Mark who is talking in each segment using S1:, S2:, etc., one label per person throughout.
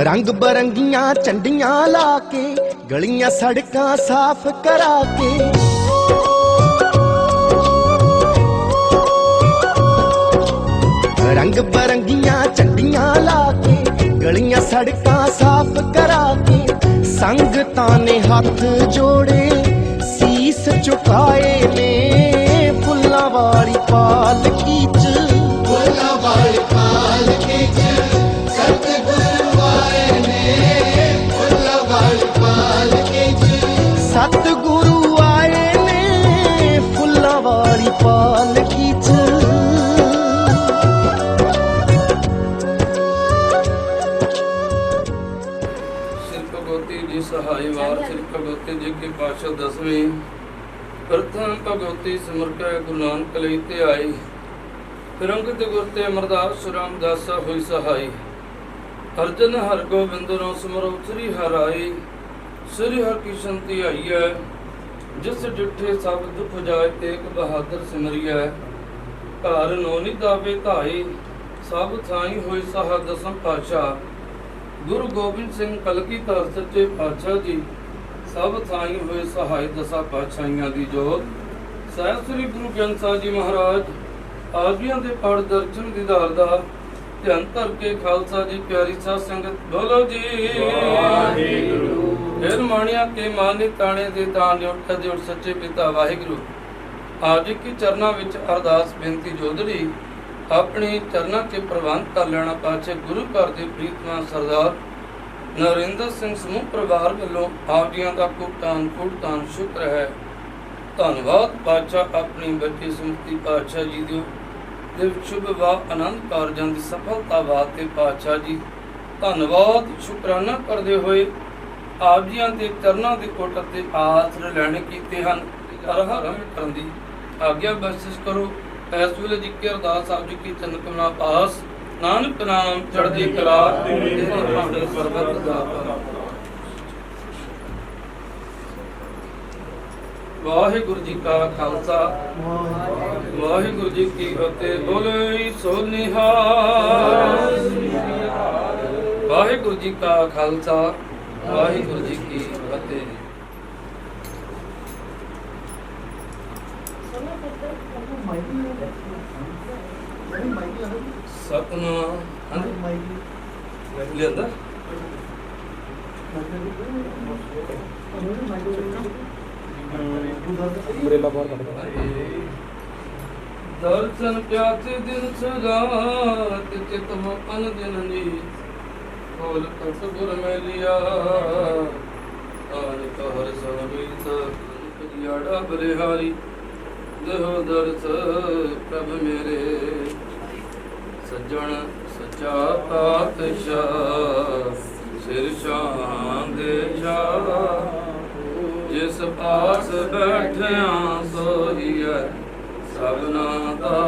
S1: रंग बरंगियां झंडियां ला के गलियां सड़कां साफ करा के रंग बरंगियां झंडियां ला के गलियां सड़कां साफ करा के संगतां ने हाथ जोड़े सीस झुकाए ने फुल्लां वाली पालकी च फुल्लां वाली पालकी च सतगुरु आए ने फुल्लां वाली पालकी च।
S2: श्री भगवती जी सहाय वार श्री भगवती जी की पातशाह 10वीं प्रथम भगवती सिमर के गुरु नानक लेते आई फिरंगत गुरते अमरदास रामदासा हुई सहाय अर्जन हर गोबिंद नो सिमरो श्री हराई श्री हर की संति आई है जिस डिठे सब दुख जाए तेग बहादुर सिमरिया घर नौनी दावे धाई सब थाई हुई सहा दसम पातशाह गुरु गोबिंद सिंह कलकी धर सच्चे पातशाह जी सब थाई हुए सहाय दसा पातशाहियां दी जोत सह श्री गुरु ग्रंथ साहिब जी महाराज आजियां दे पढ़ दर्शन दीदार दा ध्यान धर के खालसा जी प्यारी साध संगत बोलो जी वाहिगुरु फिर माणिया के माने ताने दे तान उठ दे उठ सच्चे पिता वाहिगुरु आज की चरना विच अरदास बेनती जोदड़ी अपने चरना के प्रबंध कर लेना पाछे गुरु घर दे प्रीतमा सरदार नरेंद्र सिंह समूह परिवार वालों आप जियां दा कुटान शुक्र है धन्नवाद पातशाह अपनी बच्ची सुमति पातशाह जी दी शुभ व आनंद कारजां की सफलता वास्ते पातशाह जी धन्नवाद शुकराना करते हुए आप जी के चरणों के कोट ते आसर लैने कीते हैं करन दी आग्ञा बख्शिश करो। इस वेले जी के अरदास आप जी की चरण कमला पास नानक नाम चढ़दी कला पर्वत दा वाहिगुरु जी का खालसा वाहिगुरु जी की फतेह बोले सो निहाल वाहिगुरु जी का खालसा वाहिगुरु जी की फतेह। सतनाम लिया दर्शन प्यासे दिन सगात चित मपन दिन नी खोल कट गुर में लिया आन कहर समीत याड़ा बलिहारी देहो दर्श प्रभ मेरे सज्जन सच्चा पातशाह सिर शान दे शाह जिस पास बैठिया सोही है सबना दा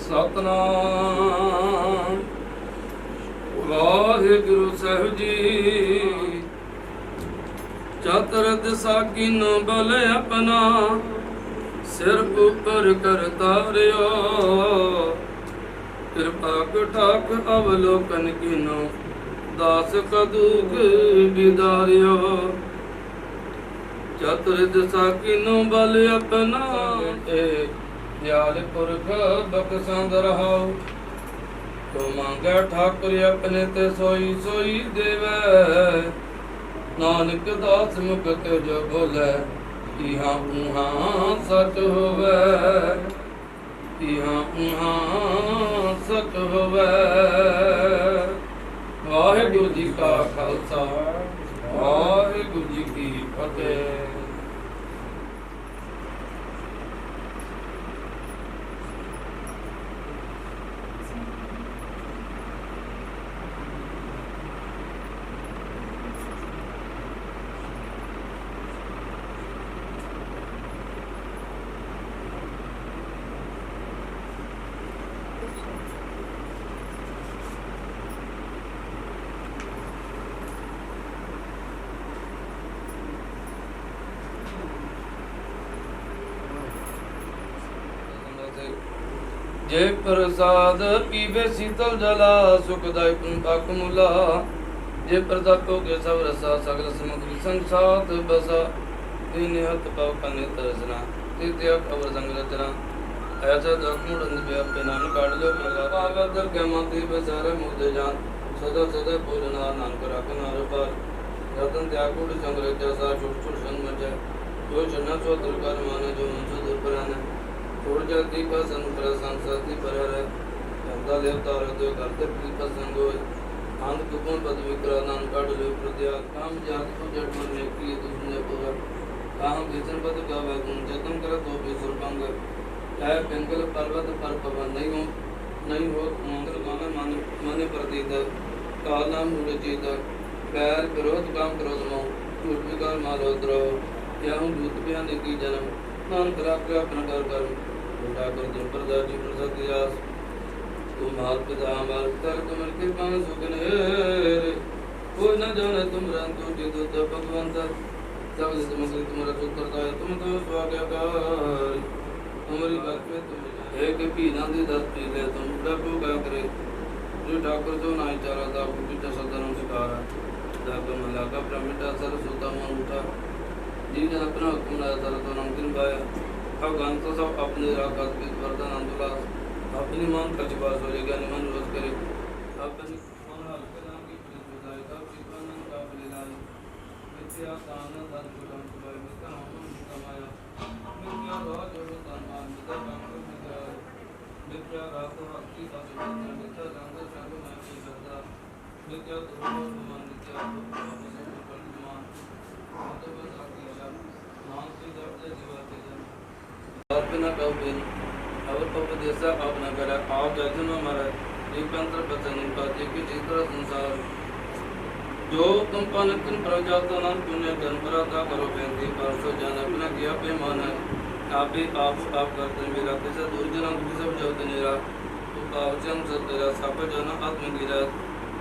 S2: सतनाम वाहिगुरु साहिब जी चातर दिशा कीनो बल अपना सिर ऊपर कर तारियो कृपा कटाक अवलोकन कीनो दास कदूक बिदारियो चतुर दिशा कीनो बल अपना दयाल पुरख बख्शंद रहाओ तो मांगे ठाकुर अपने ते सोई सोई देवे, नानक दास मुख ते जो बोले, इहाँ उहाँ सच होवे, इहाँ उहाँ सच होवे। वाहिगुरु जी का खालसा, वाहिगुरु जी की फतेह। जे प्रसाद पीवे शीतल जला, सुखदाई पुंपाक मूला। जे प्रसाद के सब रसा, सगल समुद्री संसात बसा। दीन हत पाव कने तरसना, तीर्थ अवर संग रचना। ऐसा दखमुड़ अंध व्यापे नानक काढ़ लो प्रगा। पावदर के माती बेसारे मुद्दे जान, सदा सदा पूरना नानक राख नार पार। रतन त्यागुड़ संग जैसा छुट छुट संग मचे। जो चन्ना सो दिल कर माने, जो मन सो दिल पराने। छोड़ जाती का संकर संसाती पर है, चंदा लेवता रहते करते पीपा संगोय। आंध कुपन पद विक्रा नान काढ़ लो प्रत्या। काम जात को जड़ मन में की दुष्ण पूरा। काम किचन पद का वैगुण जतन कर तो भी सुरभंग। चाहे पिंगल पर्वत पर पवन नहीं हो मंगल गाना माने प्रतीत। काल नाम मूल चीत, पैर विरोध काम क्रोध मोह। झूठ विकार मारो द्रोह, या हूँ दूत बयान की जन्म। नानक राख अपना कर कर्म, ठाकुर तुम प्रदा जी प्रसाद दियास। तुम हाथ पिता हमार कर तुम कृपा सुखनेर। कोई न जाने तुम रंतु जितु तब भगवंत। सब समग्र तुम्हारा सुतरता है, तुम तो स्वाज्ञाकार। तुम्हारी बात में तुम एक भी ना दे दस पी ले, तुम प्रभु क्या करे। जो ठाकुर जो नाई चारा था पिता सदन सिखारा। जाकर मला का प्रमिटा सर सुता मन उठा। जी जन अपना हुक्म लाया सर तो नमकीन पाया। अब गंत सब अपने रागत के वर्धन अंतुलास। अपनी मान कचबा सोरे ज्ञानी मन रोज करे। अपनी मन हल्के नाम की प्रीत बताए, तब चित्वानंद का बलिदान। मिथ्या दान धन कुलम कुलाय, मिथ्या हम कमाया। मिथ्या राज और सम्मान, मिथ्या कांग्रेस मिथ्या। मिथ्या रात भक्ति का सुमित्र, मिथ्या रंग संग मैं की श्रद्धा। मिथ्या द्रोह मान, मिथ्या सब परिमान। मतलब साथी जन, मानसी दर्द जीवा के जन। बिना कौन अवर पपदेशा आप न करे, आप जैसे न मरे। एक अंतर बचन पाते कि चित्र संसार। जो तुम पानकिन प्रजाता नाम पुण्य धन पराता करो बेंती। परसों जान अपना किया पैमान है, आप ही आप करते मेरा। किसा दूर जना दुखी सब जगत नेरा। तो पावचन सतेरा साप जना आत्म गिरा।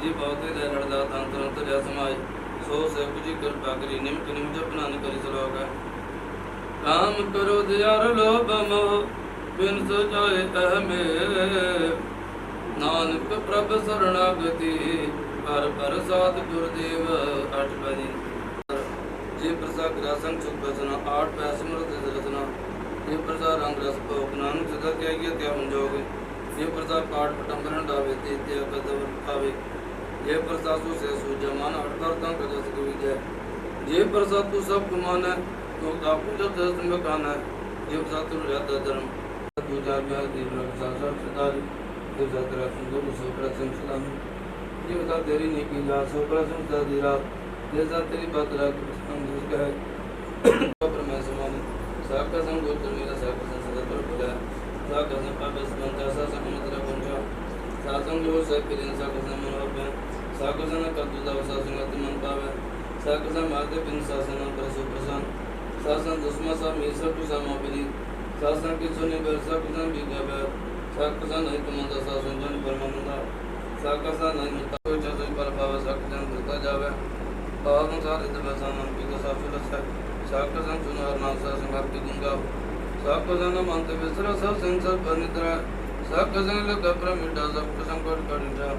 S2: जी बहुते दे लड़दा तंत्र अंतर या समाय। सो से कुछ कर पाकरी निम्न निम्न अपना न करी सलोगा। काम करो दयार लोभ मोह, बिन सजाए अहमे। नानक प्रभ शरणागति, हर प्रसाद गुरुदेव अठपदी। जे प्रसाद ग्रासन सुख बचना, आठ पैसमृत रचना। ये प्रसाद रंग रस भोग, नानक सदा त्यागिए त्याग जोग। ये प्रसाद पाठ पटम्बरन डावे, ते त्याग कदम खावे। ये प्रसाद से सूझ मान, अठ करता कदस की विजय। ये प्रसाद तू सब कुमाना, तो आपको जब दस में कहना है। ये प्रसाद तू रहता धर्म। दो चार में दीप प्रसाद सब सितारी। दो सत्रह सुंदर सौ प्रसन्न सलाम। ये बता तेरी नेकी ला, सौ प्रसन्न सदा दीरा। जैसा तेरी बात रात प्रसन्न जिसका है। परमेश्वर मान साका संग गोत्र मेरा साका संग सदा पर बोला। साका संग पापस बनता सा समुद्र पंचा। सासंग जो से पिरिन साका संग मनोरम। साका संग कद्दुदा सासंग मन पावे। साका संग माते बिन सासन प्रसु प्रसन्न। सासन दुश्मन सा मीसर टू समापिनी। सासन के सुने बरसा कुसन बिगबे। साकसा नहीं कमंदा सासन जन परमानंदा। साकसा नहीं मुता कोई चतुर पर पावे। साकसन धरता जावे। पावन सार इधर बसानन की का साफिल है। साकसन सुनार नाम सासन घर की गुंगा। साकसन मानते विसरा सब संसार बनित्रा। साकसन ले कपरा मिटा सब संकट कटिटा।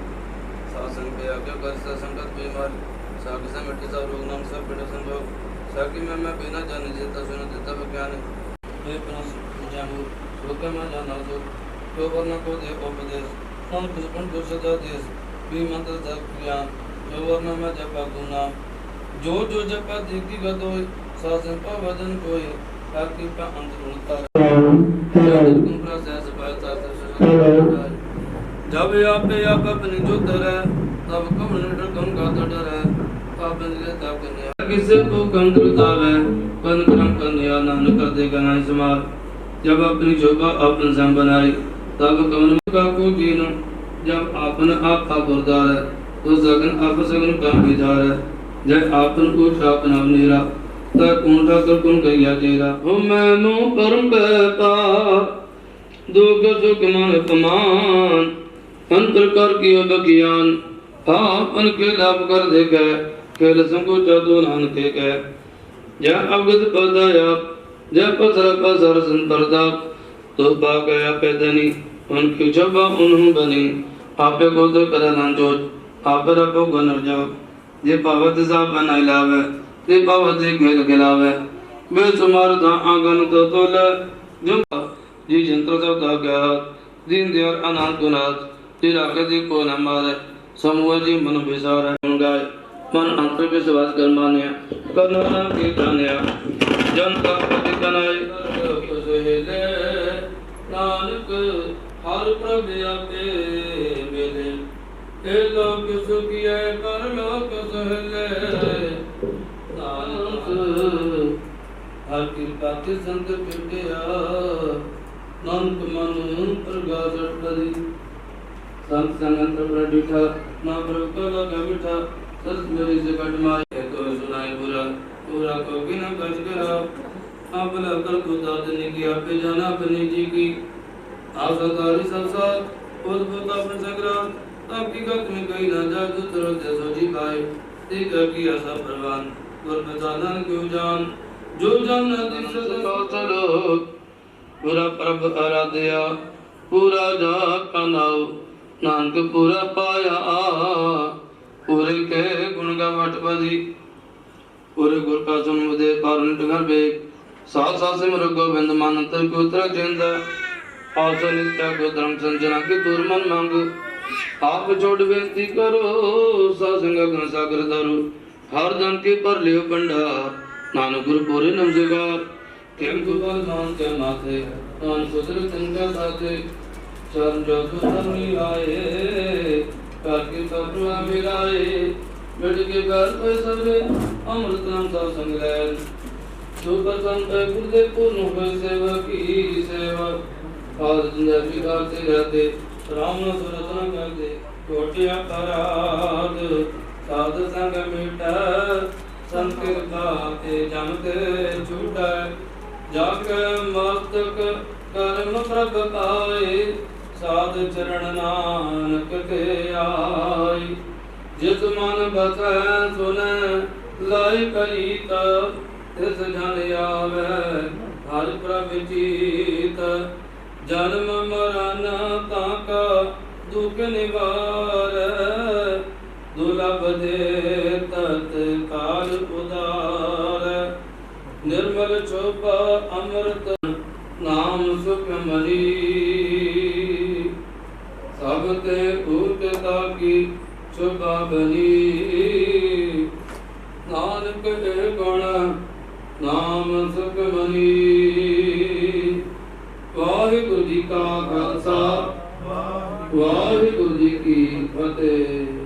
S2: सासन पे आगे कर संकट बीमार। साकसन मिटे सब रोग नाम सब पीड़ा संभोग। साकी में मैं बिना जाने जीता सुना देता विज्ञान। मैं अपना जानू लोग में जाना तो वरना को दे उपदेश। नानक सुपन गुर सदा देश भी मंत्र जप ज्ञान जो वर्ण में जपा गुना जो जो जपा देखी गद होय सासन पा वदन कोय ताकि पा अंतर उतार कुंभरा सहस पाता जब आपे आप अपनी जो तरह तब कम निडर कम का डर है आप बंदे तब कन्या किसे को कम दुतावे कन क्रम कन्या नानक कर देगा नहीं समार जब अपनी शोभा अपन संग बनाई तब कमन का को कीन जब आपन आप गुरदार है तो सगन आप सगन का विचार है जब आपन को शापन अवनेरा तब कौन ठाकर कौन कहिया तेरा हो मैनो परम पार दुख सुख मन अपमान अंतर कर कियो बगियान आपन के लाभ कर दे गए खेल संकोचा दो नानक के जय अवगत पदाया जय पसर पसर संप्रदाप तो बा गया पैदनी उनकी जबा उन्हों बनी आपे को तो करा नांजोज आप रबो गनर जाओ ये पावत साहब बनाई लावे ये पावत खेल खिलावे बेसुमार था आंगन तो तोले जो जी जंत्र तो दा गया दीन दयाल अनंत गुनाथ जी राखे जी को न मारे समूह जी मन विसार है गाय मन अंतर विश्वास कर माने करना की जाने जन का पति कनाई सुहेले नानक हर प्रभ आपे मिले हे लोक सुखिए पर लोक सुहेले नानक हर कृपा के संत पिटिया नानक मन प्रगास करी संत संगत प्रडिठा ना प्रभु लगा मिठा सत मेरी से कटमाई तो सुनाई बुरा पूरा को बिना कट करा आप लकर खुदा देने की आप जाना अपनी जी की आसादारी संसार खुद खुद अपने संग्राम आपकी गत में कहीं ना जा जो तरह जैसो जी पाए ठीक है कि ऐसा परवान गुर बताना क्यों जान जो जान दिल से चलो पूरा प्रभ आराध्या पूरा जा कनाओ नानक पूरा पाया पूरे के गुण का वटपदी पूरे गुर का सुन मुदे पारण घर बे साथ साथ से मेरे गोविंद मानंतर को उत्तर चंद आसन नित्या को धर्म संजना की दूर मन मांग आप छोड़ बेनती करो सासंग गण सागर धरो हर धन के पर लियो भंडार नानक गुरु पूरे नमस्कार केम गुरु मान के माथे नान सुधर तिनका साथे चरण जो सुधरनी आए करके प्रभु मिलाए मिट के घर पे सबरे अमृत नाम सा संग्रह सुपर संत गुरुदेव पूर्ण हुए सेवा की सेवा और जिंदा विकार से रहते राम न सुरतना करते कोटिया अपराध साध संग मिटा संत कृपा ते जानते छूटा जाके मस्तक कर्म प्रभ पाए साध चरण नानक के आई जिस मन बसै सुनै लाई करीत तिस जन आवे हर प्रभ जीत जन्म मरण ताका दुख निवार दुर्लभ दे तत्काल उदार निर्मल शोभा अमृत नाम सुख मरी सबते ऊटता की शोभा बनी नानक गुण नाम सुख मनी वाहिगुरु जी का खालसा वाहिगुरु जी की फतेह।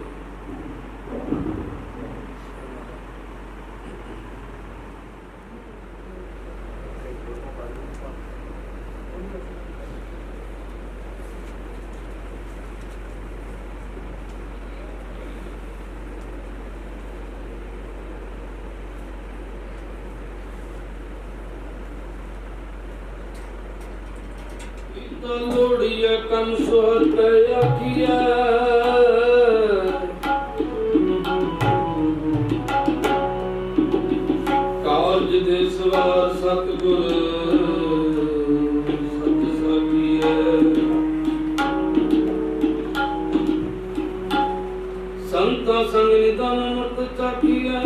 S2: लोड़िया कम सोहर पे आखिया काज दे सवार सतगुर सत सखिया संता संग निदान मत चाखिया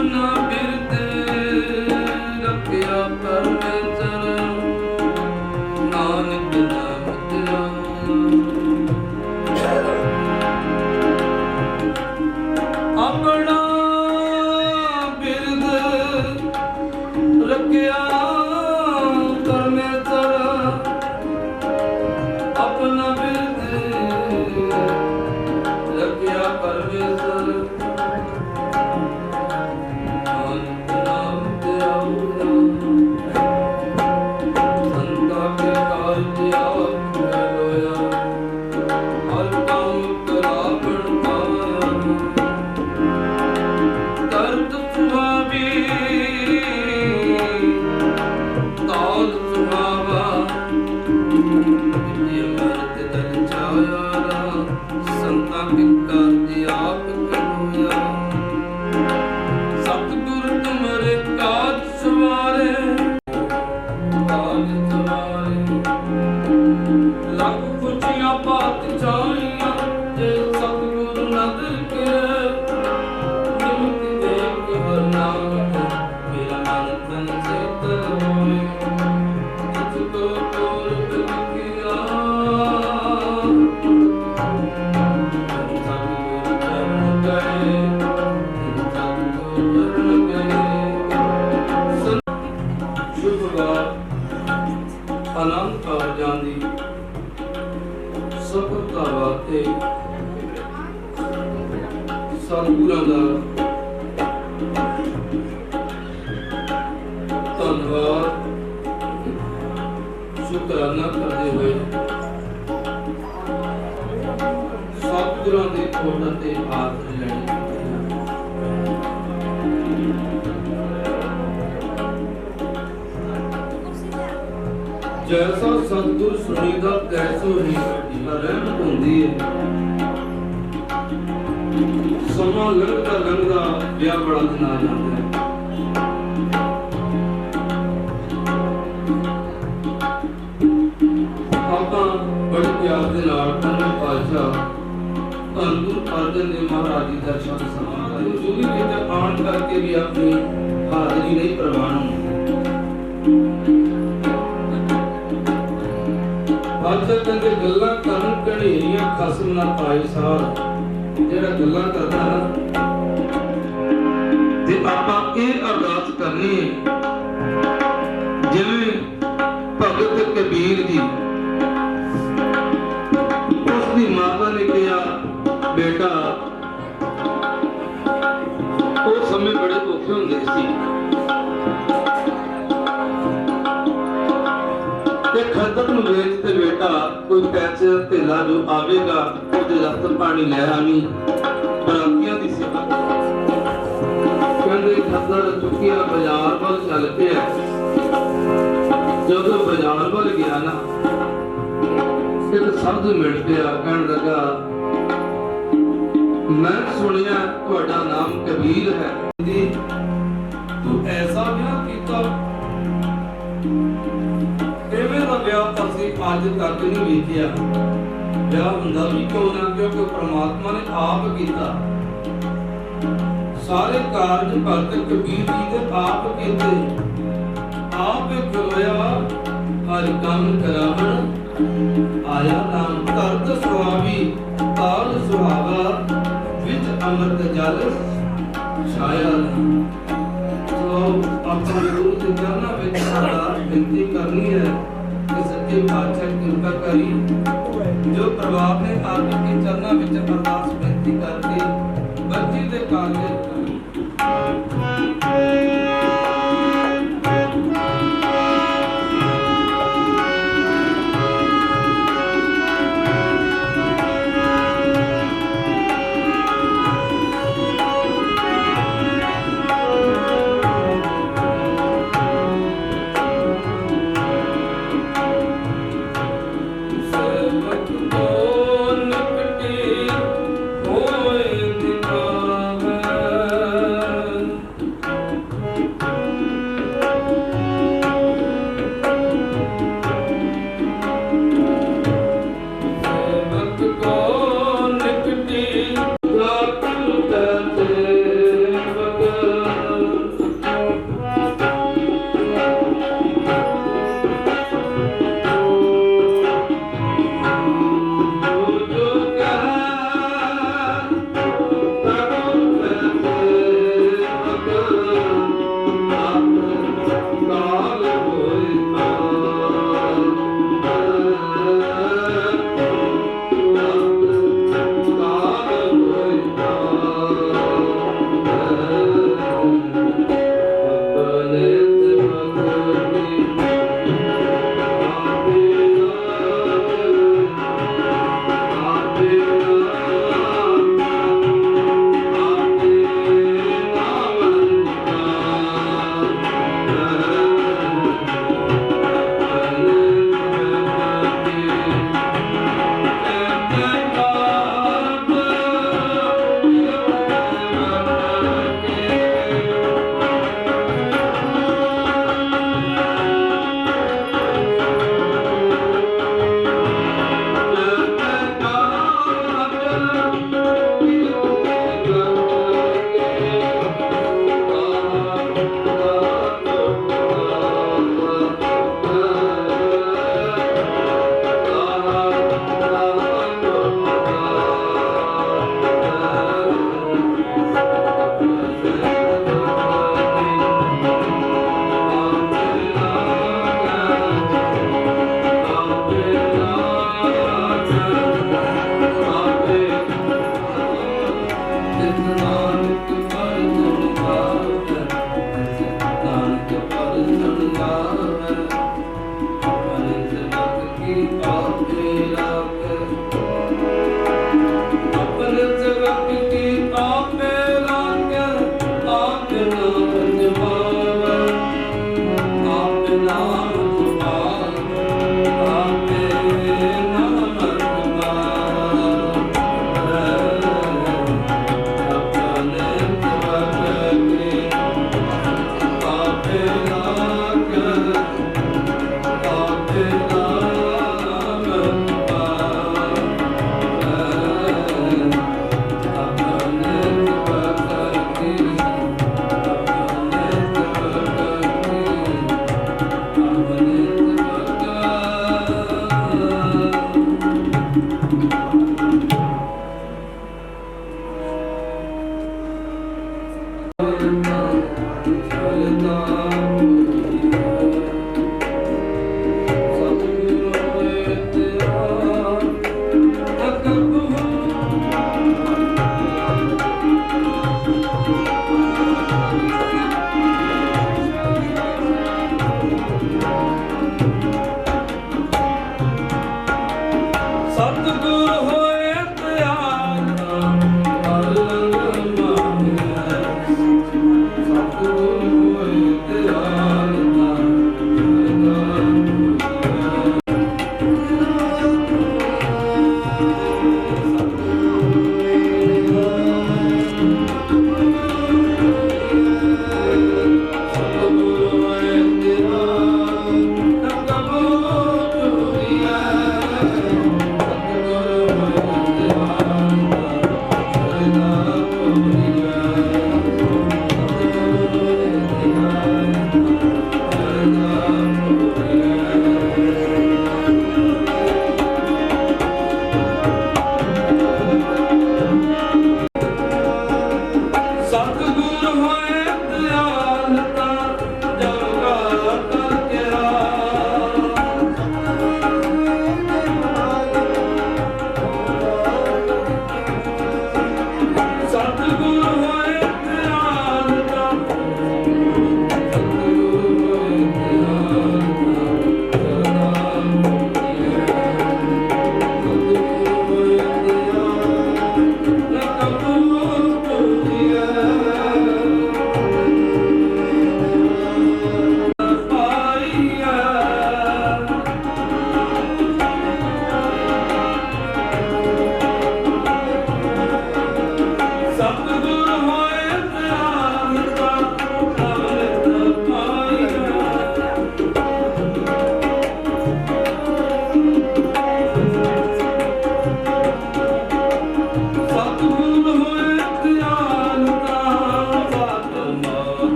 S2: अपना बिरद रखिया परमेश्वर नानक नाम तेरा अपना बिरद रखिया परमेश्वर अपना बिरद रखिया परमेश्वर नानक नाम तेरा संता के कार्य आप होया हर काम करावण पाया दर्द सुहावी ताल सुहावा विद्य मर्द दल छाया संता के कार्य आप होया सतगुर तुमरे काज सवारे काज सवारे लख खुशियां पात जाइयां जे सतगुर नदर करे निमति देख हरनाम मेरा मन तन से तर होए तुझको तोर बिन किया सतगुर चरण गए सतगुर चरण गए शुभवार आनंद ਕਾਰਜਾਂ ਦੀ ਸਫਲਤਾ ਵਾਸਤੇ ਸਤਿਗੁਰਾਂ ਦਾ ਧੰਨਵਾਦ ਸ਼ੁਕਰਾਨਾ ਕਰਦੇ ਹੋਏ ਸਤਿਗੁਰਾਂ ਦੇ ਕੋਲ ਤੇ ਹੱਥ ਲੈਣੇ जैसा सतगुर सुनीदा तैसो ही रहमत होंदी है समा लंघदा ब्याह बड़ा दिन आ जाता है ਆਪਾਂ ਬੜੇ ਪਿਆਰ ਦੇ ਨਾਲ ਪੰਜਵੇਂ ਪਾਤਸ਼ਾਹ ਧੰਨ ਗੁਰੂ ਅਰਜਨ ਦੇਵ ਮਹਾਰਾਜ ਜੀ ਦਾ ਦਰਸ਼ਨ ਸਮਾਗਮ ਜੋ ਵੀ ਕਿਤੇ ਆਉਣ ਕਰਕੇ ਵੀ ਆਪਣੀ ਹਾਜ਼ਰੀ ਨਹੀਂ ਪ੍ਰਵਾਨ ਬਾਦਸ਼ਾਹ ਕਹਿੰਦੇ ਗੱਲਾਂ ਕਰਨ ਘੜੇਰੀਆਂ ਖਸਮ ਨਾ ਪਾਏ ਸਾਰ ਜਿਹੜਾ ਗੱਲਾਂ ਕਰਦਾ ਨਾ ਤੇ ਆਪਾਂ ਇਹ ਅਰਦਾਸ ਕਰਨੀ ਹੈ ਜਿਵੇਂ ਭਗਤ ਕਬੀਰ ਜੀ ਉਸ ਦੀ ਮਾਤਾ ਨੇ ਕਿਹਾ ਬੇਟਾ ਉਹ ਸਮੇਂ ਬੜੇ ਔਖੇ ਹੁੰਦੇ ਸੀ ਤੇ ਖੱਦਰ ਨੂੰ ਵੇਚ ਤੇ ਬੇਟਾ ਕੋਈ ਪੈਸੇ ਧੇਲਾ ਜੋ ਆਵੇਗਾ ਉਹਦੇ ਰਸਤ ਪਾਣੀ ਲੈ ਆਵੀਂ ਬਰਾਤੀਆਂ ਦੀ ਸੇਵਾ ਕਹਿੰਦੇ ਖੱਦਰ ਚੁੱਕਿਆ ਬਾਜ਼ਾਰ ਵੱਲ ਚੱਲ ਪਿਆ ਜਦੋਂ ਬਾਜ਼ਾਰ ਵੱਲ ਗਿਆ ਨਾ ਇੱਕ ਸਾਧੂ ਮਿਲ ਪਿਆ ਕਹਿਣ ਲੱਗਾ ਮੈਂ ਸੁਣਿਆ ਤੁਹਾਡਾ ਨਾਮ ਕਬੀਰ ਹੈ ਤੂੰ ਐਸਾ ਵਿਆਹ ਕੀਤਾ ਇਵੇਂ ਦਾ ਵਿਆਹ ਅਸੀਂ ਅੱਜ ਤੱਕ ਨਹੀਂ ਵੇਖਿਆ ਵਿਆਹ ਹੁੰਦਾ ਵੀ ਕਿਉਂ ਨਾ ਕਿਉਂਕਿ ਪ੍ਰਮਾਤਮਾ ਨੇ ਆਪ ਕੀਤਾ ਸਾਰੇ ਕਾਰਜ ਭਗਤ ਕਬੀਰ ਜੀ ਦੇ ਆਪ ਕੀਤੇ ਆਪ ਖਲੋਇਆ ਹਰ ਕੰਮ ਕਰਾਵਣ ਆਇਆ ਨਾਮ ਤਰਤ ਸੁਹਾਵੀ ਤਾਲ ਸੁਹਾਵਾ ਵਿੱਚ ਅੰਮ੍ਰਿਤ ਜਲ ਛਾਇਆ ਆਪਾਂ ਗੁਰੂ ਦੇ ਚਰਨਾਂ ਵਿੱਚ ਅਰਦਾਸ ਬੇਨਤੀ ਕਰਨੀ ਹੈ ਕਿ ਸੱਚੇ ਪਾਤਸ਼ਾਹ ਕਿਰਪਾ ਕਰੀ ਜੋ ਪ੍ਰਭਾਵ ਨੇ ਆਪ ਕੇ ਚਰਨਾਂ ਵਿੱਚ ਅਰਦਾਸ ਬੇਨਤੀ ਕਰਕੇ ਬੱਚੀ ਦੇ ਕਾਰਜ ਹੋਏ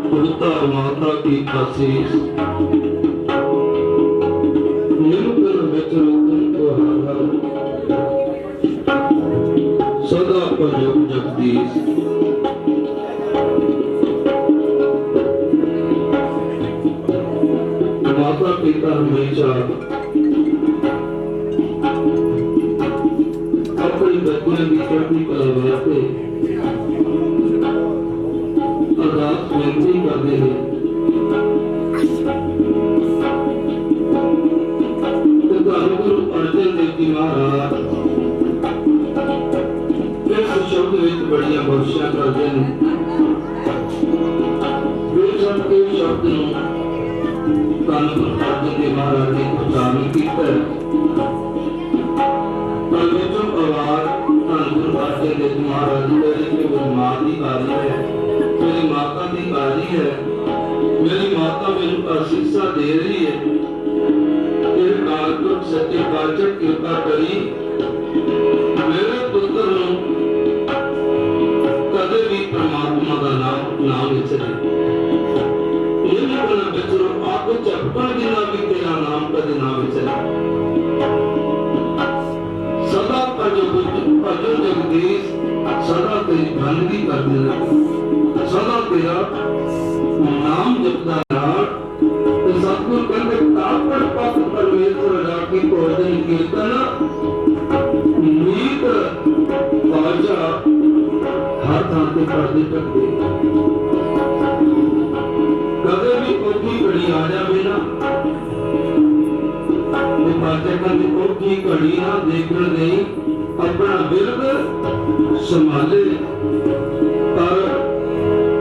S2: पिता माता की आशीष मिलकर विचरण को हर सदा प्रयोग जगदीश माता पिता हमेशा अपनी बच्चियों की चढ़ती कला वास्ते अरदास बेनती करते हैं। गुरु अर्जन देव जी महाराज इस शब्द में बड़िया भविष्य करते हैं। शब्द अर्जन देव महाराज ने उच्चारण किया अर्जन देव महाराज मेरी मां की कारी है, मेरी माता की कारी है, मेरी माता मेरे आशीषा दे रही है। सच्चे पातशाह कृपा करी मेरे पुत्र कदे भी परमात्मा का नाम विचरे विचरो आप चपकन बिना भी तेरा नाम कदे ना विचरे। सदा भजन जगदीश सदा तेरी बंदगी करते रहे, सदा तेरा नाम जपदा रहा। सतगुरु कहते तापड़ पथ परमेश्वर राखी भोजन कीर्तन मीत बाजा हर थां ते पढ़दे टकदे। कदे भी औखी घड़ी आ जावे ना ते बाजा कहते औखी घड़ी ना देखण नहीं अपना बिरद संभाले पर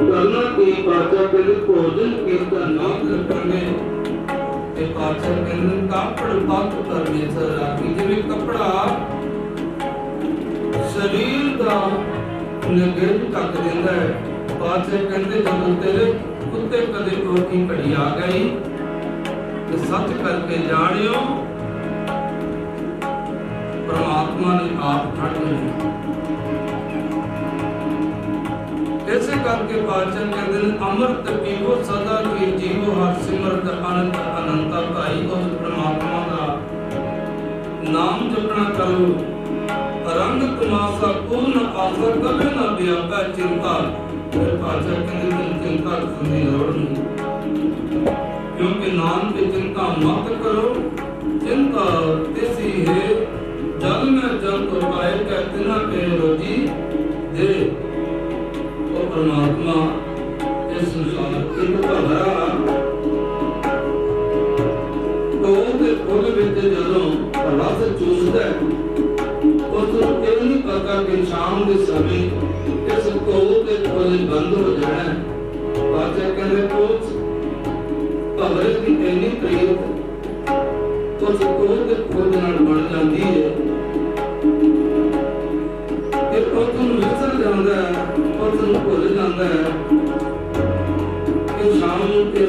S2: करना की बाजा कहते भोजन कीर्तन ना करने पाचन कहते कापड़ पथ परमेश्वर राखी। जिवें कपड़ा शरीर का निगेट ढक देंदा है, पाचन कहते जदों तेरे उत्ते कदे औखी घड़ी आ गई तो सच करके जानियो परमात्मा ने आप खड़ नहीं। ऐसे करके पाचन कहते हैं अमृत पीवो सदा की जीवो हर सिमरत अनंत अनंता भाई। उस परमात्मा का नाम जपना करो रंग तमाशा पूर्ण आशा कभी ना व्यापा चिंता। फिर पाचन कहते चिंता करने लोड़ नहीं, क्योंकि नाम की चिंता मत करो। चिंता तेसी है जल में जल को पाए कहते ना के रोजी दे। परमात्मा इस संसार एक भरा कोते कोले विच जदों रस चूसदा है उस ये नहीं पता कि शाम के समय इस कोते कोले बंद हो जाना है। बादशाह कहते कोच भवरे की इन्नी प्रीत उस कोते कोले नाल बन जाती है कि उस विसर जाता है, उस भुल जाता है कि शाम के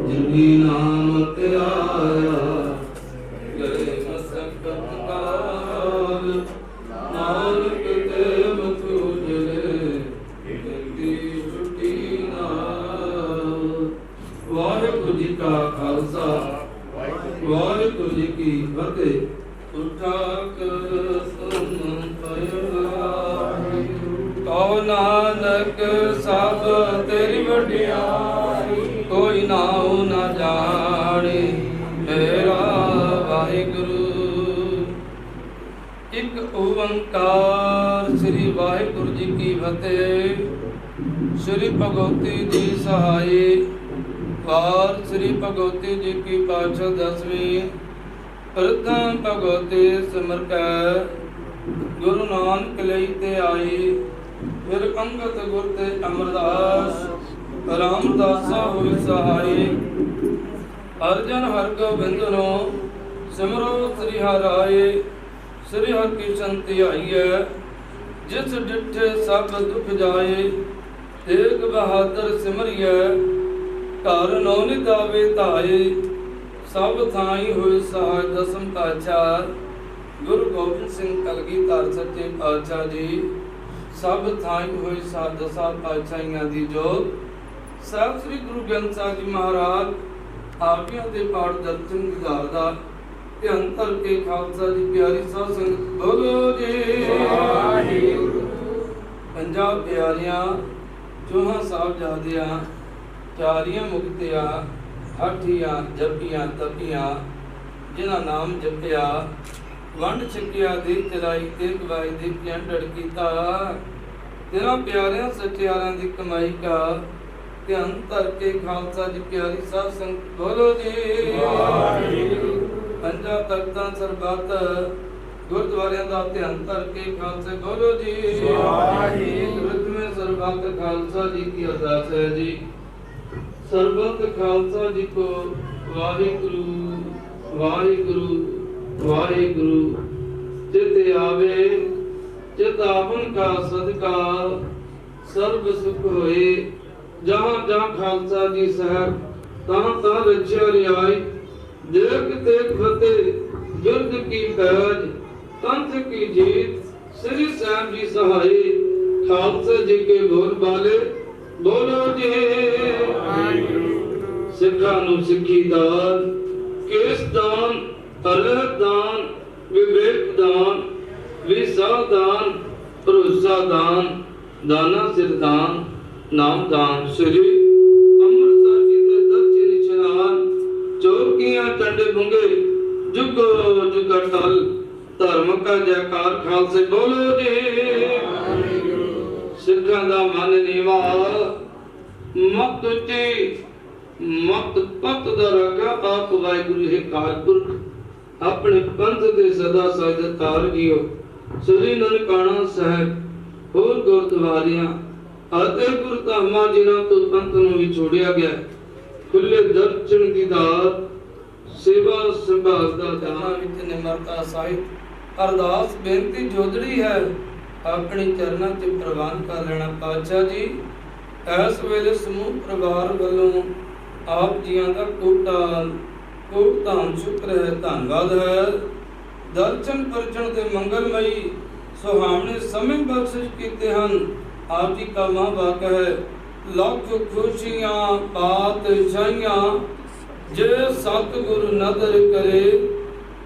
S2: ਜਿਨੀ ਨਾਮ ਧਿਆਇਆ ਗਏ ਮਸਕਤ ਕਾਲ, ਨਾਨਕ ਤੇ ਮੁਖ ਉਜਲੇ ਗਤੀ ਛੁਟੀ ਨਾਲ। ਵਾਹਿਗੁਰੂ ਜੀ ਕਾ ਖਾਲਸਾ, ਵਾਹਿਗੁਰੂ ਜੀ ਕੀ ਫਤਿਹ। ਉਠਾਕ ਸੁਨ ਪਇਆਈ, ਕਹੋ ਨਾਨਕ ਸਭ ਤੇਰੀ ਵਡਿਆਈ, ਕੋਈ ਨਾਉ ਨਾ ਜਾਣੇ ਮੇਰਾ ਵਾਹਿਗੁਰੂ। ਇੱਕ ਓੰਕਾਰ ਸ੍ਰੀ ਵਾਹਿਗੁਰੂ ਜੀ ਕੀ ਫਤਿਹ। ਸ੍ਰੀ ਭਗਵਤੀ ਜੀ ਸਹਾਈ ਵਾਰ ਸ੍ਰੀ ਭਗਵਤੀ ਜੀ ਕੀ ਪਾਤਸ਼ਾਹ ਦਸਵੀਂ। ਪ੍ਰਥਮ ਭਗਵਤੀ ਸਿਮਰ ਕੈ ਗੁਰੂ ਨਾਨਕ ਲਈ ਤੇ ਆਈ, ਫਿਰ ਅੰਗਦ ਗੁਰ ਤੇ ਅਮਰਦਾਸ ਰਾਮਦਾਸਾ ਹੋਈ ਸਹਾਈ। ਅਰਜਨ ਹਰਗੋਬਿੰਦ ਨੂੰ ਸਿਮਰੋ ਸ੍ਰੀ ਹਰਿ, ਸ੍ਰੀ ਹਰਿ ਕੀ ਸੰਤੀ ਆਈਐ, ਜਿਸ ਡਿਠੇ ਸਭ ਦੁਖ ਜਾਏ। ਤੇਗ ਬਹਾਦਰ ਸਿਮਰਿਐ, ਘਰ ਨੌ ਨਿਦਾਵੇ ਧਾਏ। ਸਭ ਥਾਈ ਹੋਏ ਸਹਾਇ ਦਸਮ ਪਾਤਸ਼ਾਹ ਗੁਰੂ ਗੋਬਿੰਦ ਸਿੰਘ ਕਲਗੀਧਰ ਸੱਚੇ ਪਾਤਸ਼ਾਹ ਜੀ। ਸਭ ਥਾਈ ਹੋਏ ਸਾਧ ਦਸਾਂ ਪਾਤਸ਼ਾਹੀਆਂ ਦੀ ਜੋਤ। ਸਾਹਿਬ ਸ੍ਰੀ ਗੁਰੂ ਗ੍ਰੰਥ ਸਾਹਿਬ ਜੀ ਮਹਾਰਾਜ ਆਪਿਆਂ ਦੇ ਪਾਠ ਦਰਸ਼ਨ ਗੁਜ਼ਾਰ ਦਾ ਧਿਆਨ ਧਰ ਕੇ ਖਾਲਸਾ ਜੀ ਪਿਆਰੀ ਸਾਧ ਸੰਗਤ ਬੋਲੋ ਜੀ ਵਾਹਿਗੁਰੂ। ਪੰਜਾਬ ਪਿਆਰਿਆਂ, ਚੌਹਾਂ ਸਾਹਿਬਜ਼ਾਦਿਆਂ, ਚਾਰੀਆਂ ਮੁਕਤਿਆਂ, ਹਾਠੀਆਂ ਜਪੀਆਂ ਤਪੀਆਂ, ਜਿਨ੍ਹਾਂ ਨਾਮ ਜਪਿਆ ਵੰਡ ਛਕਿਆ ਦੇ ਚਲਾਈ ਤੇ ਗਵਾਈ ਦੇ ਕੈਂਡੜ ਕੀਤਾ। ਤੇਰਾ ਪਿਆਰਿਆਂ ਸੱਚਿਆਰਿਆਂ ਦੀ ਕਮਾਈ ਕਾ ਧਿਆਨ ਧਰ ਕੇ ਖਾਲਸਾ ਜੀ ਪਿਆਰੀ ਸਾਧ ਸੰਗਤ ਬੋਲੋ ਜੀ ਵਾਹਿਗੁਰੂ। ਪੰਜਾਂ ਤਖਤਾਂ ਸਰਬੱਤ ਗੁਰਦੁਆਰਿਆਂ ਦਾ ਧਿਆਨ ਧਰ ਕੇ ਖਾਲਸੇ ਬੋਲੋ ਜੀ ਵਾਹਿਗੁਰੂ। ਰਿਤਮੇ ਸਰਬੱਤ ਖਾਲਸਾ ਜੀ ਕੀ ਅਰਦਾਸ ਹੈ ਜੀ। ਸਰਬਤ ਖਾਲਸਾ ਜੀ ਕੋ ਵਾਹਿਗੁਰੂ ਵਾਹਿਗੁਰੂ ਵਾਹਿਗੁਰੂ। ਚਿਤ ਆਵੇ ਚਿਤ ਆਪਨ ਕਾ ਸਦਕਾ, ਸਰਬ ਸੁਖ ਹੋਏ। ਜਹਾਂ ਜਹਾਂ ਖਾਲਸਾ ਜੀ ਸਾਹਿਬ, ਤਾਂ ਤਾਂ ਰਚਿਆ ਰਿਆਈ। ਦੇਖ ਤੇਗ ਫਤਿਹ ਬਿਰਦ ਕੀ ਪੈਜ, ਤੰਤ ਕੀ ਜੀਤ। ਸ੍ਰੀ ਸਾਹਿਬ ਜੀ ਸਹਾਈ, ਖਾਲਸਾ ਜੀ ਕੇ ਬੋਲ ਬਾਲੇ ਬੋਲੋ ਜੀ ਵਾਹਿਗੁਰੂ। ਸਿੱਖਾਂ ਨੂੰ ਸਿੱਖੀ ਦਾਨ, ਕੇਸ ਦਾਨ, ਅਰਹਤ ਦਾਨ, ਵਿਵੇਕ ਦਾਨ, ਵਿਸਾਹ ਦਾਨ, ਭਰੋਸਾ ਦਾਨ, ਦਾਨਾ ਸਿਰ ਦਾਨ, ਨਾਮ ਦਾਨ। ਸ੍ਰੀ ਅੰਮ੍ਰਿਤਸਰ ਜੀ ਦੇ ਦਰਸ਼ਨ ਇਸ਼ਨਾਨ, ਚੌਕੀਆਂ ਟੰਡੇ ਬੁੰਗੇ, ਜੁਗੋ ਜੁਗ ਟਲ। ਧਰਮ ਕਾ ਜੈਕਾਰ ਖਾਲਸੇ ਬੋਲੋ ਜੀ ਵਾਹਿਗੁਰੂ। ਸਿੱਖਾਂ ਦਾ ਮਨ ਨੀਵਾ, ਮਤ ਉੱਚੀ ਮਤ ਪਤ ਦਾ ਰਾਗਾ। ਆਪ ਵਾਹਿਗੁਰੂ ਹੈ ਕਾਲ ਪੁਰਖ, ਆਪਣੇ ਪੰਥ ਦੇ ਸਦਾ ਸਾਜਦ ਤਾਰ ਗਿਓ। ਸ੍ਰੀ ਨਨਕਾਣਾ ਸਾਹਿਬ ਹੋਰ ਗੁਰਦੁਆਰਿਆਂ ਅਤੇ ਗੁਰਧਾਮਾਂ ਜਿਨ੍ਹਾਂ ਤੋਂ ਪੰਥ ਨੂੰ ਵਿਛੋੜਿਆ ਗਿਆ, ਖੁੱਲੇ ਦਰਸ਼ਨ ਦੀ ਦਾਤ, ਸੇਵਾ ਸੰਭਾਲ ਦਾ ਦਾਨ ਵਿੱਚ ਨਿਮਰਤਾ ਸਾਹਿਤ ਅਰਦਾਸ ਬੇਨਤੀ ਜੋਦੜੀ ਹੈ। ਆਪਣੇ ਚਰਨਾਂ 'ਚ ਪ੍ਰਵਾਨ ਕਰ ਲੈਣਾ ਪਾਤਸ਼ਾਹ ਜੀ। ਇਸ ਵੇਲੇ ਸਮੂਹ ਪਰਿਵਾਰ ਵੱਲੋਂ ਆਪ ਜੀਆਂ ਦਾ ਕੋਟ ਧੰਨ ਸ਼ੁਕਰ ਹੈ, ਧੰਨਵਾਦ ਹੈ। ਦਰਸ਼ਨ ਪਰਚਣ ਦੇ ਮੰਗਲਮਈ ਸੁਹਾਵਣੇ ਸਮੇਂ ਬਖਸ਼ਿਸ਼ ਕੀਤੇ ਹਨ। ਆਪ ਜੀ ਕਾ ਮਹਾਂਭਾਗ ਹੈ। ਲੱਖ ਖੁਸ਼ੀਆਂ ਪਾਤਸ਼ਾਹੀਆਂ, ਜੇ ਸਤਿਗੁਰ ਨਦਰ ਕਰੇ।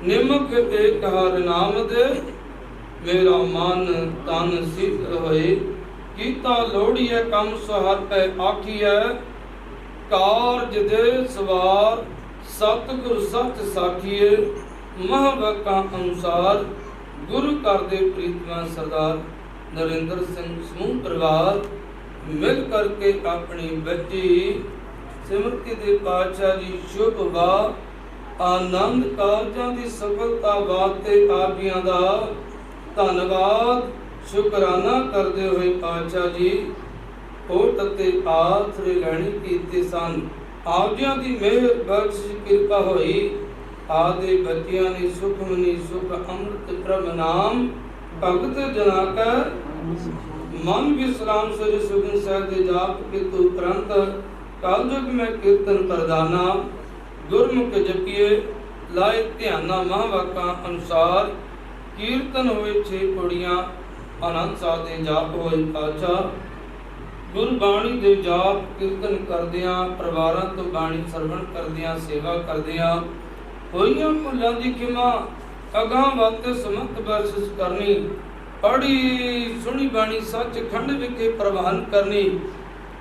S2: ਨਿਮਕ ਏਕ ਹਰ ਨਾਮ ਦੇ, ਮੇਰਾ ਮਨ ਤਨ ਸਿੱਧ ਹੋਏ। ਕੀਤਾ ਲੋੜੀਐ ਕੰਮ ਸਹਰ ਪੈ ਆਖੀਐ, ਕਾਰਜ ਦੇ ਸਵਾਰ ਸਤਿਗੁਰ ਸੱਚ ਸਾਖੀਏ। ਮਹਾਂਵਾਕਾਂ ਅਨੁਸਾਰ ਗੁਰੂ ਘਰ ਦੇ ਪ੍ਰੀਤਮਾ ਸਰਦਾਰ ਨਰਿੰਦਰ ਸਿੰਘ ਸਮੂਹ ਪਰਿਵਾਰ ਮਿਲ ਕਰਕੇ ਆਪਣੀ ਬੱਚੀ ਸਿਮਰਤੀ ਦੇ ਪਾਤਸ਼ਾਹ ਜੀ ਸ਼ੁਭ ਵਾ ਆਨੰਦ ਕਾਰਜਾਂ ਦੀ ਸਫਲਤਾ ਵਾਸਤੇ ਆਪੀਆਂ ਦਾ ਧੰਨਵਾਦ ਸ਼ੁਕਰਾਨਾ ਕਰਦੇ ਹੋਏ ਪਾਤਸ਼ਾਹ ਜੀ ਓਟ ਅਤੇ ਆਸਰੇ ਲੈਣੀ ਕੀਤੇ ਸਨ। ਆਪ ਜੀਆਂ ਦੀ ਮਿਹਰ ਬਖਸ਼ਿਸ਼ ਕਿਰਪਾ ਹੋਈ। ਆਦੇ ਬੱਚਿਆਂ ਨੇ ਸੁਖਮਨੀ ਸੁਖ ਅੰਮ੍ਰਿਤ ਪ੍ਰਭ ਨਾਮ ਭਗਤ ਜਨਾ ਕਾ मन विश्राम से सुगन सहज जाप के तु उपरंत कालजुग में कीर्तन प्रदाना गुरमुख जपिए लाए ध्याना महावाका अनुसार कीर्तन होए छे कुड़ियां आनंद साध दे जाप होए पाचा गुरबाणी दे जाप कीर्तन करदियां परिवारां तो बाणी सरवण करदियां सेवा करदियां होइयां भुलां दी खिमा अगां वाते समत बख्शिश करनी पढ़ी सुनी बाणी सच खंड विखे प्रवान करनी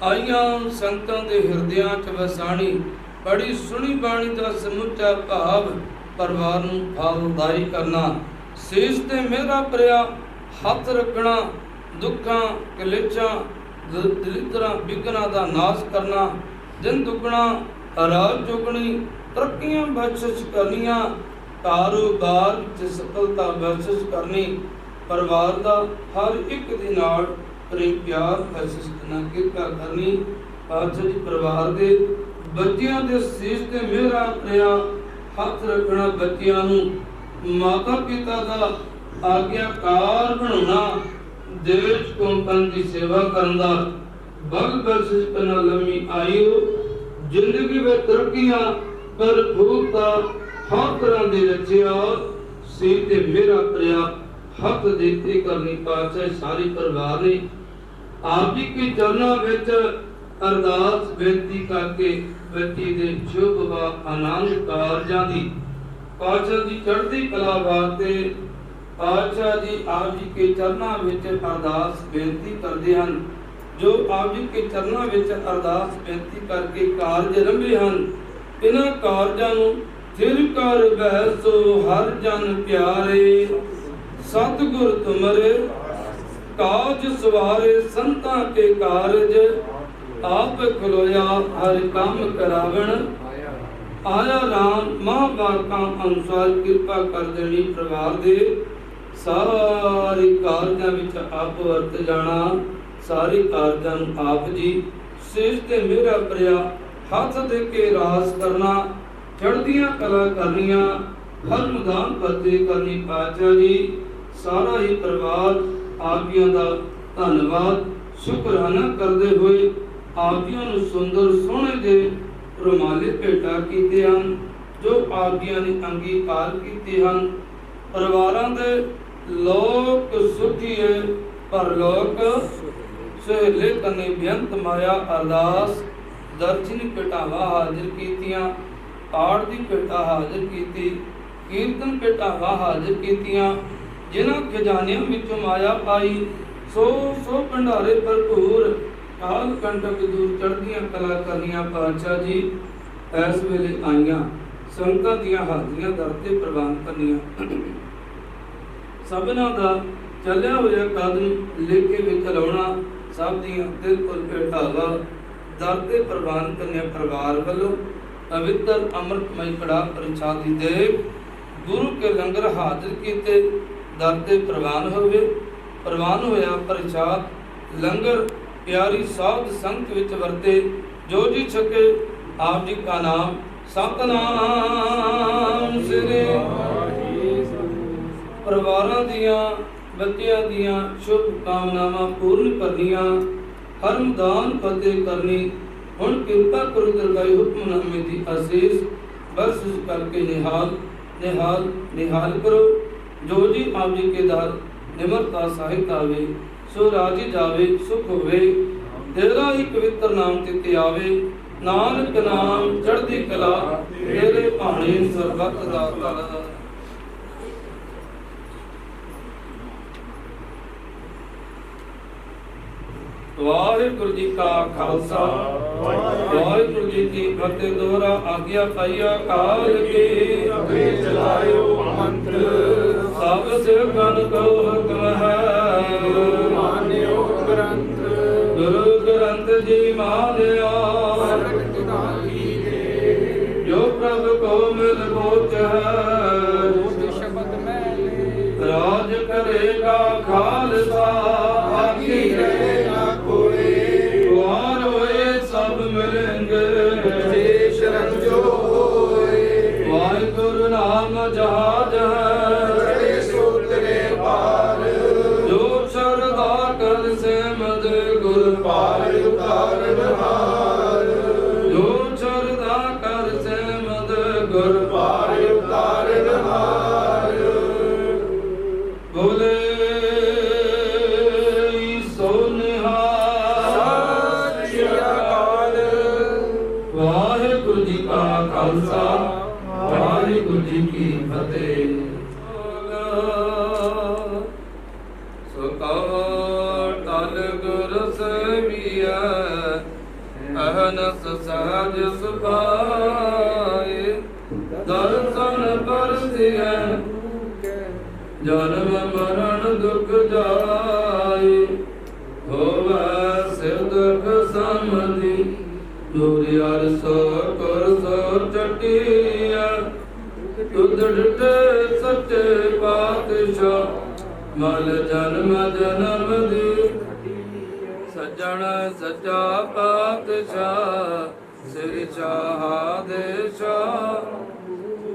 S2: आईयां संतां दे हिरदियां च वसाणी पढ़ी सुनी बाणी दा समुचा भाव परिवार नूं फलदाई करना सीस ते मेरा प्रिया हथ रखना दुखां कलेचां दलिदरां विघनां दा नाश करना दिन दुगना रात चुगनी तरक्कियां बख्शिश करनियां कारोबार च सफलता बख्शिश करनी परिवार का हर एक दे नाल प्रेम प्यार बख्शिश करना किरपा करनी पातशाह जी परिवार दे बच्चियां दे सीस ते मेरा प्रिया हथ रखना बच्चियां नूं माता पिता का आग्याकार बनाना देश कौम की सेवा करना बल बख्शिश करना लंबी आयु जिंदगी में तरक्कियां भरपूरता हर तरह की रचया सी ते मेरा प्रिया हक देते करनी पातशाह सारी परिवार ने आप जी के चरणों विच अरदास बेनती करके बच्ची दे शुभ व आनंद कारजां दी पातशाह जी चढ़ती कला वास्ते पातशाह जी आप जी के चरणों विच अरदास बेनती करते हैं जो आप जी के चरणों विच अरदास बेनती करके कारज रंभे हैं इन्हां कारजां नूं थिर कर बहसो हर जन प्यारे सतगुर तुमरे काज सवारे संतां के कारज आप खलोया हर काम करावण आया राम महावाका अनुसार कृपा कर देनी परिवार दे सारे कारजां विच आप वरत जाना सारे कारजां नूं आप जी सीस ते मेरा प्रिया हथ दे के रास करना चढ़दियां कला करनियां हर मैदान फतेह करनी पातशाह जी सारा ही परिवार आप जी का धन्यवाद शुकराना करते हुए आप जी नूं सुंदर सोहणे दे रुमाले भेटा कीते हैं जो आप जी ने अंगीकार कीते हैं परिवारां दे लोक सुखी है परलोक सहेले कने बेअंत माया अरदास दर्शनी भेटावां हाजिर कीतियां पाठ दी भेटा हाजिर कीती कीर्तन भेटावां हाजिर कीतियां जिन्हां खजानियां विचों माया पाई सो सो भंडारे भरपूर काल कंटक दूर चढ़दियां कला करनियां पातशाह जी इस वेले आईयां संगतां दीयां हाजरियां दर ते प्रवान करनियां सबना दा चलिया होया कदम लेके विच लाउणा सब दीयां दिल कोल भेटावा दर ते प्रवान करनियां परिवार वल्लों पवित्र अमृतमय कड़ा प्रसादी दे गुरु के लंगर हाजिर कीते दर ते प्रवान होया प्रसाद लंगर प्यारी साध संगत विच वरते जो जी छके आप जी का नाम सतनाम श्री परिवारां दियां बच्चियां दियां शुभ कामनावां पूर्ण करनियां हर मैदान फतेह करनी हुण किरपा करो दरगाह हुक्मनामे दी आशीष बख्शिश करके निहाल निहाल निहाल करो जो जी आप जी के दर निमरता साहित आवे सो राजी जावे सुख होवे तेरा ही पवित्र नाम चिते आवे नानक नाम चढ़दी कला तेरे भाणे सरबत दा तल वाहिगुरु जी का खालसा वाहिगुरु जी की फतेह दोहरा आज्ञा पाइया काल के अबे चलायो मंत्र सब सिखन को हुक्म है मान्यो ग्रंथ गुरु ग्रंथ जी मान्या जो प्रभु को मिल बोच है शब्द में राज करेगा खालसा आखी रहेगा वाहिगुरु नाम जहाज है जो श्रद्धा कर से ਖਾਲਸਾ ਵਾਹਿਗੁਰੂ ਜੀ ਕੀ ਫਤਿਹ। ਸੁਕਾਰ ਤਲ ਗੁਰ ਸੇਵੀਐ ਅਹਨਸ ਸਹਜ ਸੁਭਾਏ ਦਰਸ਼ਨ ਪਰਸਿਐ ਜਨਮ ਮਰਨ ਦੁਖ ਜਾਏ ਹੋਵੈ ਸਿਰ ਦੁਖ ਸਮਝੀ ਦੂਰਿ ਅਰਸੋ ਕਰ ਸੋ ਚਟੀਐ ਤੁਧ ਡਿਠੇ ਸੱਚੇ ਪਾਤਸ਼ਾਹ ਮਲ ਜਨਮ ਜਨਮ ਦੀ ਸੱਜਣ ਸੱਚਾ ਪਾਤਸ਼ਾਹ ਸਿਰ ਚਾਹਾ ਦੇਸ਼ਾ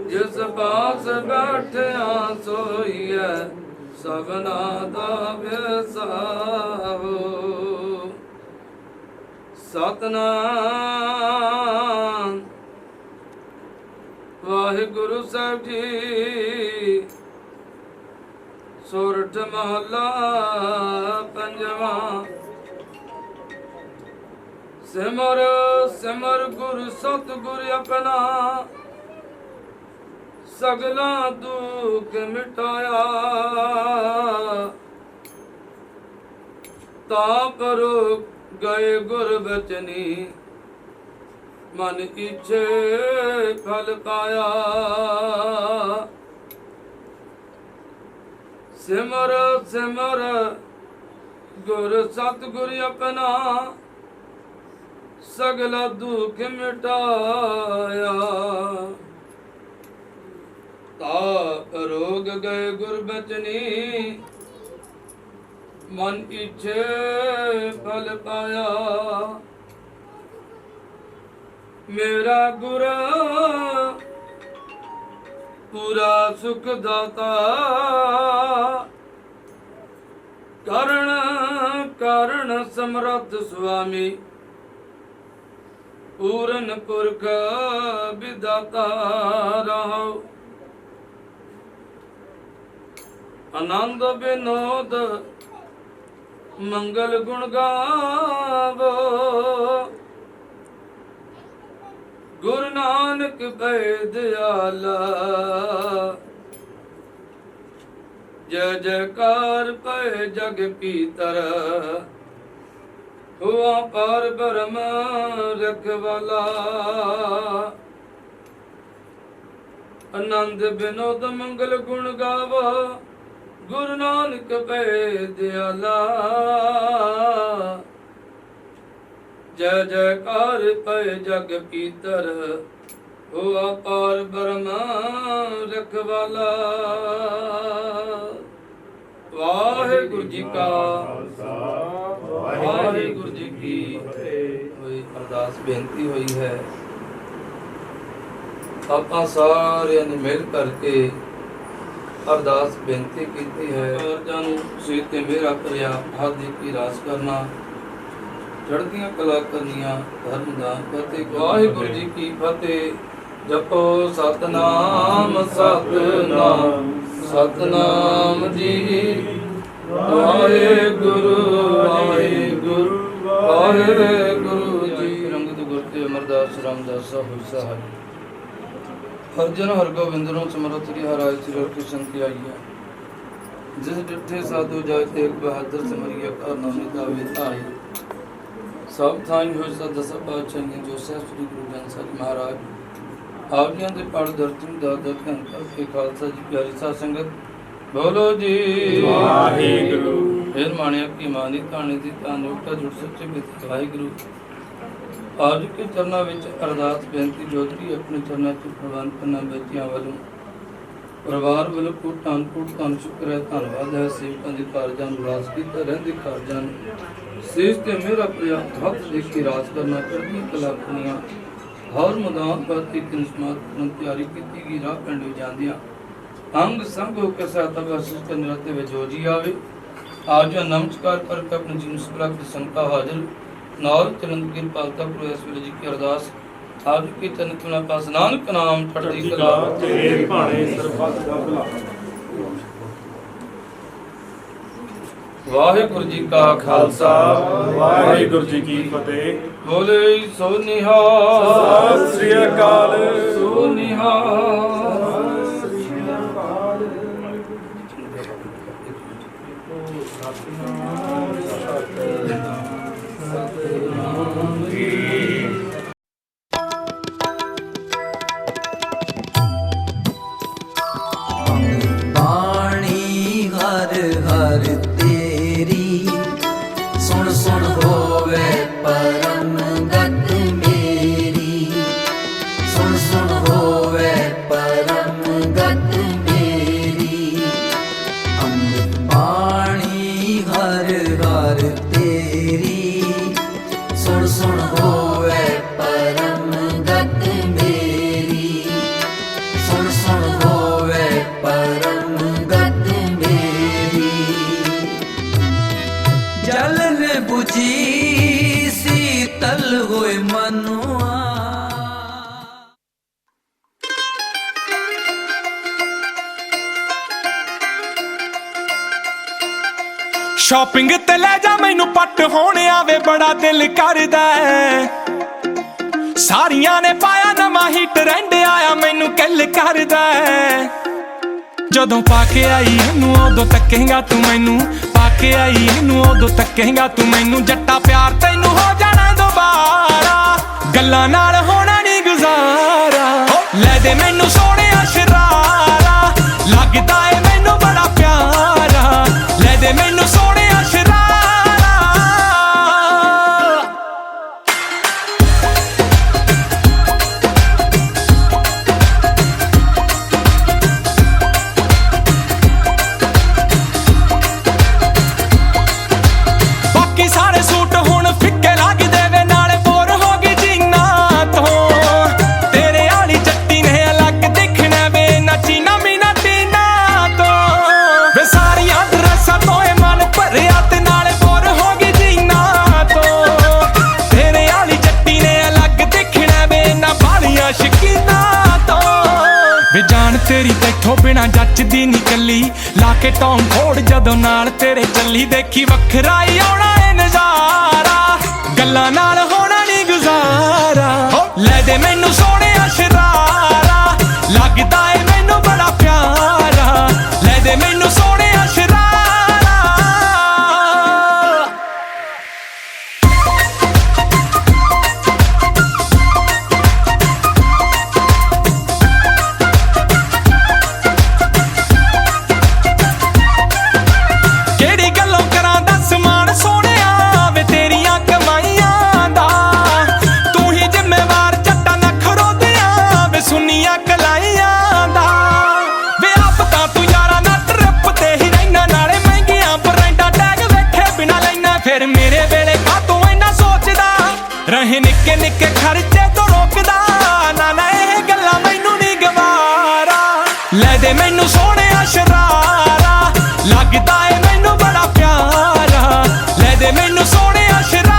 S2: ਜਿਸ ਪਾਸ ਬੈਠਿਆ ਸੋਈਐ ਸਭਨਾ ਦਾ ਵਿਸਾਹੋ ਸਤਨਾਮ ਵਾਹਿਗੁਰੂ ਸਾਹਿਬ ਜੀ। ਸੋਰਠ ਮਹਲਾ ਪੰਜਵਾਂ। ਸਿਮਰ ਸਿਮਰ ਗੁਰ ਸਤਿਗੁਰ ਆਪਣਾ ਸਗਲਾ ਦੁਖ ਮਿਟਾਇਆ ਤਾ ਪਰੋ ਗਏ ਗੁਰ ਬਚਨੀ ਮਨ ਇੱਛੇ ਫਲ ਪਾਇਆ। ਸਿਮਰ ਸਿਮਰ ਗੁਰ ਸਤਿਗੁਰ ਆਪਣਾ ਸਗਲਾ ਦੁਖ ਮਿਟਾਇਆ ਤਾ ਰੋਗ ਗਏ ਗੁਰ ਬਚਨੀ ਮਨ ਇੱਛੇ ਫਲ ਪਾਇਆ। ਮੇਰਾ ਗੁਰ ਪੂਰਾ ਸੁਖ ਦਾਤਾ ਕਰਨ ਕਰਨ ਸਮਰੱਥ ਸੁਆਮੀ ਪੂਰਨ ਪੁਰਖ ਵਿਦਾਤਾ ਰਹੋ। ਆਨੰਦ ਬਿਨੋਦ ਮੰਗਲ ਗੁਣ ਗਾਵੋ ਗੁਰੂ ਨਾਨਕ ਪੈ ਦਿਆਲਾ ਜੈ ਜੈਕਾਰ ਪੈ ਜਗ ਪੀਤਰ ਹੁਆ ਪਰ ਬ੍ਰਹਮ ਰਖਵਾਲਾ। ਆਨੰਦ ਬਿਨੋਦ ਮੰਗਲ ਗੁਣ ਗਾਵੋ ਗੁਰੂ ਨਾਨਕ ਪੈ ਦਿਆਲਾ ਜੈ ਜੈਕਾਰ ਪੈ ਜਗ ਪੀਤਰ ਹੋਆ ਪਾਰ ਬ੍ਰਹਮ ਰਖਵਾਲਾ। ਵਾਹਿਗੁਰੂ ਜੀ ਕਾ ਵਾਹਿਗੁਰੂ ਜੀ ਕੀ ਹੋਈ ਅਰਦਾਸ ਬੇਨਤੀ ਹੋਈ ਹੈ। ਆਪਾਂ ਸਾਰਿਆਂ ਨੇ ਮਿਲ ਕਰਕੇ ਅਰਦਾਸ ਬੇਨਤੀ ਕੀਤੀ ਹੈ। ਕਾਰਜਾਂ ਨੂੰ ਸਿਰ ਤੇ ਮੇਰਾ ਕਰਿਆ ਹੱਥ ਦੀ ਕੀ ਰਾਸ ਕਰਨਾ ਚੜ੍ਹਦੀਆਂ ਕਲਾ ਕਰਨੀਆਂ ਧਰਮ ਦਾ ਫਤਿਹ। ਵਾਹਿਗੁਰੂ ਜੀ ਕੀ ਫਤਿਹ। ਜਪੋ ਸਤਨਾਮ ਸਤਨਾਮ ਸਤਨਾਮ ਜੀ। ਵਾਹਿਗੁਰੂ ਵਾਹਿਗੁਰੂ ਵਾਹਿਗੁਰੂ ਜੀ। ਰੰਗਤ ਗੁਰ ਤੇ ਅਮਰਦਾਸ ਰਾਮਦਾਸ ਹੋਇ ਸਹਾਈ ਹਰਜਨ ਹਰਗੋਬਿੰਦ ਨੂੰ ਸਮਰਥ ਕੀ ਹਰਾਇ ਸਿਰ ਕ੍ਰਿਸ਼ਨ ਕੀ ਆਈਆ ਜਿਸ ਡਿਠੇ ਸਾਧੂ ਜਾਇ ਤੇਗ ਬਹਾਦਰ ਸਿਮਰਿਆ ਕਰ ਨਾਮੇ ਦਾਵੇ ਧਾਈ ਸਭ ਥਾਈ ਹੋਇ ਸਦ ਸਭ ਬਾਦਸ਼ਾਹੀਆਂ ਜੋ ਸਹਿ ਸ੍ਰੀ ਗੁਰੂ ਗ੍ਰੰਥ ਸਾਹਿਬ ਮਹਾਰਾਜ ਆਗਿਆਂ ਦੇ ਪੜ ਦਰਸ਼ਨ ਦਾ ਦਰਸ਼ਨ ਕਰਕੇ ਖਾਲਸਾ ਜੀ ਪਿਆਰੀ ਸਾਧ ਸੰਗਤ ਬੋਲੋ ਜੀ ਵਾਹਿਗੁਰੂ। ਫਿਰ ਮਾਣਿਆ ਕੀ ਮਾਨੀ ਤਾਣੇ ਦੀ ਤਾਂ ਲੋਟਾ ਜੁੜ ਸੱਚੇ ਮਿੱਤ ਵਾਹਿਗੁਰੂ। ਅੱਜ ਕੇ ਚਰਨਾਂ ਵਿੱਚ ਅਰਦਾਸ ਬੇਨਤੀ ਜੋਤਰੀ ਆਪਣੇ ਚਰਨਾਂ ਤੋਂ ਪ੍ਰਵਾਨ ਕਰਨਾ ਬੱਚਿਆਂ ਵੱਲੋਂ ਪਰਿਵਾਰ ਵੱਲੋਂ ਧੰਨ ਸ਼ੁਕਰ ਹੈ ਧੰਨਵਾਦ ਹੈ। ਸੇਵਕਾਂ ਦੇ ਕਾਰਜਾਂ ਨੂੰ ਰਾਸ ਕੀਤਾ ਰਹਿੰਦੇ ਕਾਰਜਾਂ ਨੂੰ ਸੀਸ ਤੇ ਮੇਰਾ ਪ੍ਰਿਆ ਹੱਥ ਦੇ ਕੇ ਰਾਸ ਕਰਨਾ ਚੜ੍ਹਦੀ ਕਲਾ ਆਪਣੀਆਂ ਹਰ ਮੈਦਾਨ ਪਰ ਇੱਕ ਨਿਸਮਾਤ ਨੂੰ ਤਿਆਰੀ ਕੀਤੀ ਗਈ ਰਾਹ ਪਿੰਡ ਵਿੱਚ ਜਾਂਦਿਆਂ ਅੰਗ ਸੰਗ ਹੋ ਕੇ ਸਹਾਇਤਾ ਵਰਸਿਸ ਕਰਨ ਰਤੇ ਵਿੱਚ ਜੋ ਜੀ ਆਵੇ ਆਜ ਨਮਸਕਾਰ ਕਰਕੇ ਆਪਣੇ ਜੀਵਨ ਸੁਖਲਾ ਦੀ ਸੰਤਾ ਹਾਜ਼ਰ ਨਾਲ ਚਰਨ ਕਿਰਪਾਲਤਾ ਕਰੋ। ਇਸ ਵੇਲੇ ਜੀ ਕੀ ਅਰਦਾਸ ਆਪ ਕੀ ਤਨ ਤੁਨਾ ਪਾਸ ਨਾਨਕ ਨਾਮ ਚੜ੍ਹਦੀ ਕਲਾ ਤੇਰੇ ਭਾਣੇ ਸਰਬੱਤ ਦਾ ਭਲਾ। ਵਾਹਿਗੁਰੂ ਜੀ ਕਾ ਖਾਲਸਾ
S3: ਵਾਹਿਗੁਰੂ ਜੀ ਕੀ ਫਤਿਹ।
S2: ਬੋਲੇ ਸੋ ਨਿਹਾਲ
S3: ਸਤਿ ਸ੍ਰੀ ਅਕਾਲ।
S2: ਸੋ ਨਿਹਾਲ।
S4: ਬਾਣੀ ਹਰ ਹਰ ਤੇਰੀ ਸੁਣ ਸੁਣ ਹੋਵੇ ਪਰਮ ਗਤ ਮੇਰੀ ਸੁਣ ਸੁਣ ਹੋਵੇ ਪਰਮ ਗਤ ਮੇਰੀ ਅੰਮ੍ਰਿਤ ਬਾਣੀ ਹਰ ਹਰ ਤੇਰੀ ਸੁਣ ਸੁਣ ਹੋਵੇ ਪਰਮ ਗਤ ਮੇਰੀ ਸੁਣ ਸੁਣ ਹੋਵੇ ਪਰਮ ਗਤ ਮੇਰੀ ਜਲਨ 부ਜੀ ਸੀਤਲ ਹੋਏ ਮਨੁਆ
S5: ਸ਼ਾਪਿੰਗ ਤੇ ਲੈ ਜਾ ਮੈਨੂੰ ਪੱਟ ਹੋਣ ਆਵੇ ਬੜਾ ਦਿਲ ਕਰਦਾ ਹੈ। ਸਾਰੀਆਂ ਨੇ ਪਾਇਆ ਨਵਾਂ ਹੀ ਟ੍ਰੈਂਡ ਆਇਆ ਮੈਨੂੰ ਕਿੱਲ ਕਰਦਾ ਹੈ। ਜਦੋਂ ਪਾ ਕੇ ਆਈ ਇਹਨੂੰ ਉਦੋਂ ਤੱਕੇਂਗਾ ਤੂੰ ਮੈਨੂੰ ਪਾ ਕੇ ਆਈ ਇਹਨੂੰ ਉਦੋਂ ਤੱਕੇਂਗਾ ਤੂੰ ਮੈਨੂੰ ਜੱਟਾ ਪਿਆਰ ਤੈਨੂੰ ਹੋ ਜਾਣਾ ਦੁਬਾਰਾ ਗੱਲਾਂ ਨਾਲ ਹੋਣਾ ਨਹੀਂ ਗੁਜ਼ਾਰਾ ਲੈ ਦੇ ਮੈਨੂੰ ਸੋਹਣਿਆ ਸ਼ਰਾਰਾ ਲੱਗਦਾ ਏ ਮੈਨੂੰ ਬੜਾ ਪਿਆਰਾ ਲੈ ਦੇ ਮੈਨੂੰ ਸੋਹਣਿਆ ਸ਼ਰਾਰਾ ਬਾਕੀ ਸਾਰੇ ਸੂਟ ਹੁਣ ਫਿੱਕੇ ਲੱਗਦੇ ਵੇ ਨਾਲੇ ਬੋਰ ਹੋ ਗਈ ਜੀਨਾ ਤੋਂ ਤੇਰੇ ਵਾਲੀ ਜੱਟੀ ਨੇ ਅਲੱਗ ਦਿਖਣਾ ਵੇ ਨੱਚੀ ਨਾ ਮੀਨਾ ਟੀਨਾ ਤੋਂ ਵੇ ਸਾਰੀਆਂ ਡਰੈਸਾਂ ਤੋਂ ਇਹ ਮਨ ਭਰਿਆ ਤੇ ਨਾਲੇ ਬੋਰ ਹੋ ਗਈ ਜੀਨਾ ਤੋਂ ਤੇਰੇ ਵਾਲੀ ਜੱਟੀ ਨੇ ਅਲੱਗ ਦਿਖਣਾ ਵੇ ਨਾ ਬਾਲੀਆਂ ਸ਼ਕੀਨਾ ਤੋਂ ਵੇ ਜਾਨ ਤੇਰੀ ਤੈਥੋਂ ਬਿਨਾ ਜੱਚਦੀ ਨੀ ਕੱਲੀ ਲਾ ਕੇ ਟੌਂ ਫੋੜ ਜਦੋਂ ਨਾਲ ਤੇਰੇ ਚੱਲੀ ਦੇਖੀ ਵੱਖਰਾ ਹੀ ਆਉਣਾ ਏ ਨਜ਼ਾਰਾ ਗੱਲਾਂ ਨਾਲ ਹੋਣਾ ਨੀ ਗੁਜ਼ਾਰਾ ਲੈ ਦੇ ਮੈਨੂੰ ਸੋਹਣਿਆ ਸ਼ਰਾਰਾ ਲੱਗਦਾ ਏ ਮੈਨੂੰ ਬੜਾ ਪਿਆਰਾ ਲੈ ਦੇ ਮੈਨੂੰ ਸੋਹਣਿਆ ਸ਼ਰਾਰਾ ਕਿਹੜੀ ਗੱਲੋਂ ਕਰਾਂ ਦੱਸ ਮਾਣ ਸੋਹਣਿਆ ਵੇ ਤੇਰੀਆਂ ਕਮਾਈਆਂ ਦਾ ਤੂੰ ਹੀ ਜ਼ਿੰਮੇਵਾਰ ਜੱਟਾ ਨਖਰੋ ਦਿਆਂ ਵੇ ਸੁਨੀਆਂ ਕਲਾਈਆਂ ਦਾ ਵੇ ਆਪ ਤਾਂ ਤੂੰ ਯਾਰਾਂ ਨਾਲ ਟ੍ਰਿਪ ਤੇ ਹੀ ਰਹਿਣਾ ਨਾਲੇ ਮਹਿੰਗੀਆਂ ਬਰੈਂਡਾਂ ਟੈਗ ਵੇਖੇ ਬਿਨਾ ਲੈਣਾ ਫਿਰ ਮੇਰੇ ਵੇਲੇ ਕਾਤੋਂ ਇੰਨਾ ਸੋਚਦਾ ਰਹੇ ਨਿੱਕੇ ਨਿੱਕੇ ਖਰਚੇ ਤੋਂ ਰੋਕਦਾ ਨਾ ਨਾ ਇਹ ਗੱਲਾਂ ਮੈਨੂੰ ਨਹੀਂ ਗਵਾਰਾ ਲੈ ਦੇ ਮੈਨੂੰ ਸੋਹਣਿਆ ਸ਼ਰਾਰਾ ਲੱਗਦਾ ਏ ਮੈਨੂੰ ਬੜਾ ਪਿਆਰਾ ਲੈ ਦੇ ਮੈਨੂੰ ਸੋਹਣਿਆ ਸ਼ਰਾਰਾ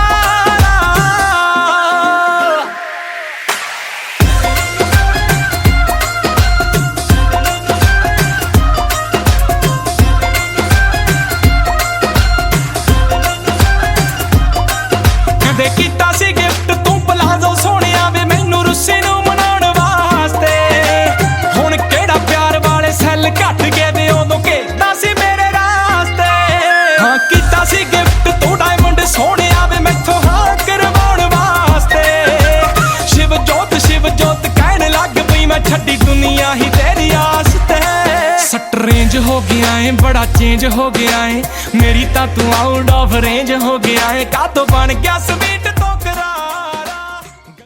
S5: ਕਦੇ ਕੀਤਾ ਸੀ ਗਿਫਟ ਤੂੰ ਪਲਾਜ਼ੋ ਸੋਹਣਿਆ ਵੇ ਮੈਨੂੰ ਰੁੱਸੇ ਨੂੰ ਮਨਾਉਣ ਵਾਸਤੇ ਹੁਣ ਕਿਹੜਾ ਪਿਆਰ ਵਾਲੇ ਸੈੱਲ ਘੱਟ ਗਏ ਵੇ ਉਦੋਂ ਘੇਰਦਾ ਸੀ ਮੇਰੇ ਰਾਸਤੇ ਹਾਂ ਕੀਤਾ ਸੀ ਗਿਫਟ ਤੂੰ ਡਾਇਮੰਡ ਸੋਹਣਿਆ ਵੇ ਮੈਥੋਂ ਹਾਂ ਕਰਵਾਉਣ ਵਾਸਤੇ ਸ਼ਿਵ ਜੋਤ ਕਹਿਣ ਲੱਗ ਪਈ ਮੈਂ ਛੱਡੀ ਦੁਨੀਆ ਹੀ ਤੇਰੀ ਆਸ ਤੇ ਸੱਟ ਰੇਂਜ ਹੋ ਗਿਆ ਏ ਬੜਾ ਚੇਂਜ ਹੋ ਗਿਆ ਏ ਮੇਰੀ ਤਾਂ ਤੂੰ ਆਊਟ ਆਫ ਰੇਂਜ ਹੋ ਗਿਆ ਏ ਕਾਤੋਂ ਬਣ ਗਿਆ ਸਵੀਟ ਤੋਂ ਕਰਾ